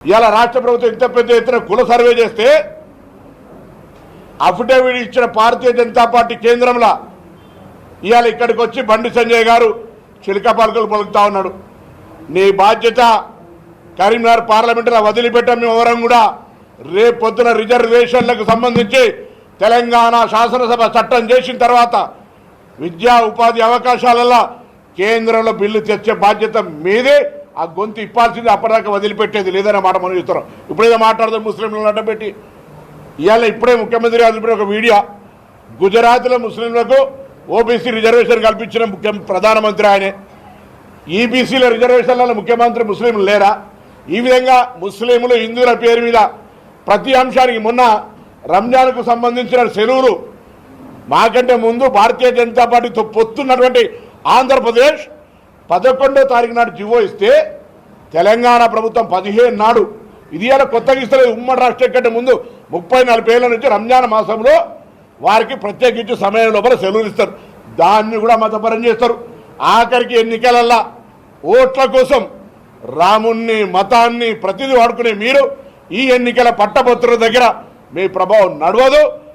ఇవాళ రాష్ట్ర ప్రభుత్వం ఇంత పెద్ద ఎత్తున కుల సర్వే చేస్తే అఫిడవిట్ ఇచ్చిన భారతీయ జనతా పార్టీ కేంద్రంలో ఇవాళ ఇక్కడికి వచ్చి బండి సంజయ్ గారు చిలక పలుకులు పలుకుతా ఉన్నాడు. నీ బాధ్యత కరీంనగర్ పార్లమెంటులో వదిలిపెట్టాం ఎవరం కూడా. రేపు పొద్దున రిజర్వేషన్లకు సంబంధించి తెలంగాణ శాసనసభ చట్టం చేసిన తర్వాత విద్యా ఉపాధి అవకాశాలలో కేంద్రంలో బిల్లు తెచ్చే బాధ్యత మీదే. ఆ గొంతు ఇప్పాల్సింది, అప్పటిదాకా వదిలిపెట్టేది లేదనే మాట మనం చూస్తున్నాం. ఇప్పుడేదో మాట్లాడదాం ముస్లింలను అడ్డపెట్టి. ఇవాళ ఇప్పుడే ముఖ్యమంత్రి గారు ఒక వీడియో, గుజరాత్లో ముస్లింలకు ఓబీసీ రిజర్వేషన్ కల్పించిన ప్రధానమంత్రి ఆయనే. ఈబీసీల రిజర్వేషన్లలో ముఖ్యమంత్రి ముస్లింలు లేరా? ఈ విధంగా ముస్లింలు హిందువుల పేరు మీద ప్రతి అంశానికి, మొన్న రంజాన్కు సంబంధించిన సెలవులు మాకంటే ముందు భారతీయ జనతా పార్టీతో పొత్తున్నటువంటి ఆంధ్రప్రదేశ్ 11వ తారీఖు నాడు జివో ఇస్తే తెలంగాణ ప్రభుత్వం 15 నాడు, ఇది ఇలా కొత్తగా ఇస్తలేదు, ఉమ్మడి రాష్ట్రం కంటే ముందు 30-40 ఏళ్ల నుంచి రంజాన్ మాసంలో వారికి ప్రత్యేకించి సమయం లోపల సెలవులు ఇస్తారు. దాన్ని కూడా మతపరం చేస్తారు. ఆఖరికి ఎన్నికలల్లా ఓట్ల కోసం రాముణ్ణి, మతాన్ని ప్రతిదీ వాడుకునే మీరు ఈ ఎన్నికల పట్టభద్రుల దగ్గర మీ ప్రభావం నడవదు.